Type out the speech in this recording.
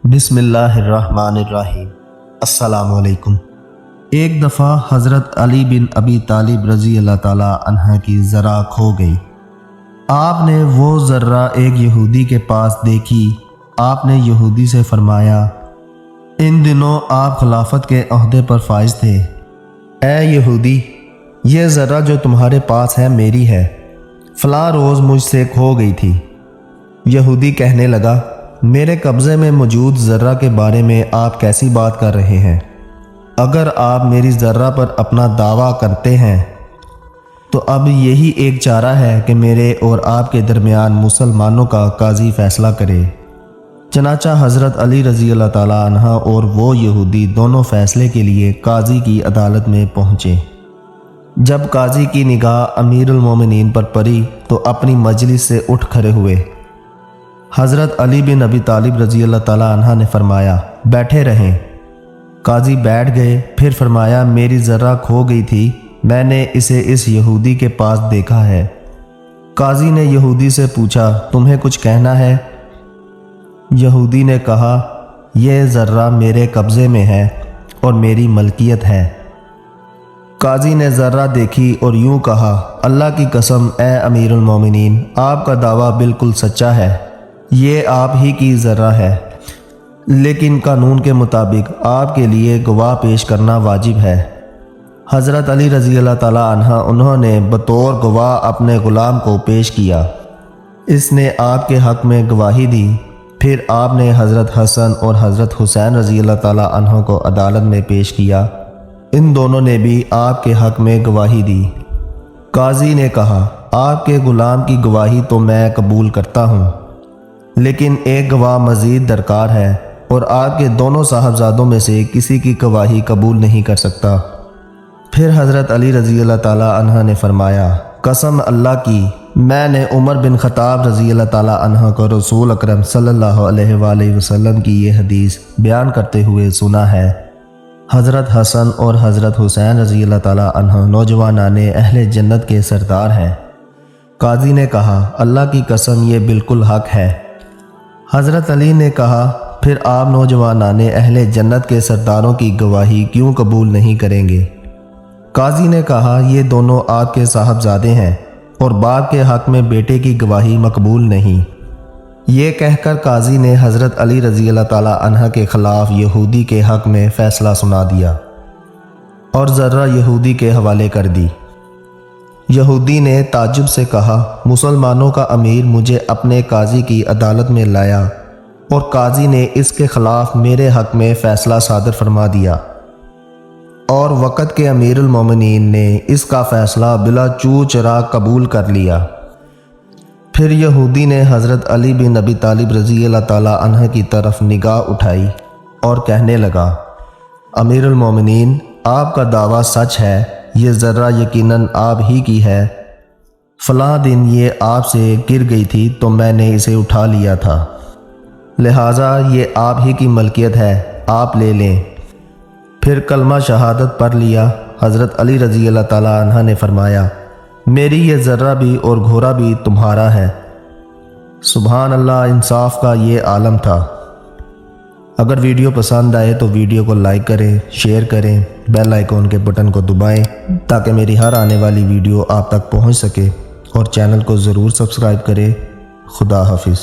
बिस्मिल्लाहिर्रहमानिर्रहीम। अस्सलाम वालेकुम। एक दफ़ा हज़रत अली बिन अबी तालिब रज़ी अल्लाह ताला अन्हा की ज़रा खो गई। आपने वो ज़र्रा एक यहूदी के पास देखी। आपने यहूदी से फरमाया, इन दिनों आप खिलाफत के अहदे पर फाइज थे। ए यहूदी, ये ज़र्रा जो तुम्हारे पास है मेरी है, फ़लाँ रोज़ मुझसे खो गई थी। यहूदी कहने लगा, मेरे कब्ज़े में मौजूद ज़र्रा के बारे में आप कैसी बात कर रहे हैं? अगर आप मेरी ज़र्रा पर अपना दावा करते हैं तो अब यही एक चारा है कि मेरे और आपके दरमियान मुसलमानों का काजी फ़ैसला करे। चनाचा हज़रत अली रज़ी अल्लाह ताला अन्हा और वो यहूदी दोनों फ़ैसले के लिए काजी की अदालत में पहुँचे। जब काजी की निगाह अमीरुल मोमिनीन पर पड़ी तो अपनी मजलिस से उठ खड़े हुए। हज़रत अली बिन अबी तालिब रज़ी अल्लाह ताला अन्हा ने फरमाया, बैठे रहें। काजी बैठ गए। फिर फरमाया, मेरी ज़र्रा खो गई थी, मैंने इसे इस यहूदी के पास देखा है। काजी ने यहूदी से पूछा, तुम्हें कुछ कहना है? यहूदी ने कहा, यह ज़र्रा मेरे कब्ज़े में है और मेरी मलकियत है। काजी ने ज़र्रा देखी और यूं कहा, अल्लाह की कसम ए अमीरुल मोमिनीन, आपका दावा बिल्कुल सच्चा है, ये आप ही की ज़र्रा है, लेकिन कानून के मुताबिक आपके लिए गवाह पेश करना वाजिब है। हज़रत अली रज़ी अल्लाह ताला अन्हा उन्होंने बतौर गवाह अपने ग़ुलाम को पेश किया। इसने आपके हक़ में गवाही दी। फिर आपने हज़रत हसन और हज़रत हुसैन रज़ी अल्लाह ताला अन्हों को अदालत में पेश किया। इन दोनों ने भी आपके हक़ में गवाही दी। काजी ने कहा, आपके ग़ुलाम की गवाही तो मैं कबूल करता हूँ, लेकिन एक गवाह मज़ीद दरकार है और आपके दोनों साहबजादों में से किसी की गवाही कबूल नहीं कर सकता। फिर हज़रत अली रज़ी अल्लाह ताला अन्हा ने फरमाया, कसम अल्लाह की, मैंने उमर बिन ख़त्ताब रज़ी अल्लाह ताला अन्हा को रसूल अकरम सल्लल्लाहु अलैहि वसल्लम की ये हदीस बयान करते हुए सुना है। हज़रत हसन और हज़रत हुसैन रज़ी अल्लाह ताला अन्हा नौजवानाने अहले जन्नत के सरदार हैं। काजी ने कहा, अल्लाह की कसम, ये बिल्कुल हक़ है। हज़रत अली ने कहा, फिर आप नौजवानाने अहले जन्नत के सरदारों की गवाही क्यों कबूल नहीं करेंगे? काजी ने कहा, ये दोनों आपके साहबजादे हैं और बाप के हक़ में बेटे की गवाही मकबूल नहीं। ये कहकर काजी ने हज़रत अली रज़ी अल्लाह ताला अन्हा के ख़िलाफ़ यहूदी के हक़ में फ़ैसला सुना दिया और ज़र्रा यहूदी के हवाले कर दी। यहूदी ने ताज्जुब से कहा, मुसलमानों का अमीर मुझे अपने काजी की अदालत में लाया और काजी ने इसके ख़िलाफ़ मेरे हक़ में फ़ैसला सादर फरमा दिया और वक़्त के अमीरुल मोमिनीन ने इसका फ़ैसला बिला चू चरा कबूल कर लिया। फिर यहूदी ने हज़रत अली बिन अबी तालिब रज़ी अल्लाह ताला अन्हा की तरफ निगाह उठाई और कहने लगा, अमीरुल मोमिनीन, आपका दावा सच है, ये ज़र्रा यकीनन आप ही की है। फ़लाँ दिन ये आपसे गिर गई थी तो मैंने इसे उठा लिया था, लिहाजा ये आप ही की मलकियत है, आप ले लें। फिर कलमा शहादत पढ़ लिया। हज़रत अली रज़ी अल्लाह ताला अन्हा ने फरमाया, मेरी ये ज़र्रा भी और घोड़ा भी तुम्हारा है। सुभान अल्लाह, इंसाफ का ये आलम था। अगर वीडियो पसंद आए तो वीडियो को लाइक करें, शेयर करें, बेल आइकॉन के बटन को दबाएं ताकि मेरी हर आने वाली वीडियो आप तक पहुंच सके और चैनल को ज़रूर सब्सक्राइब करें। खुदा हाफिज़।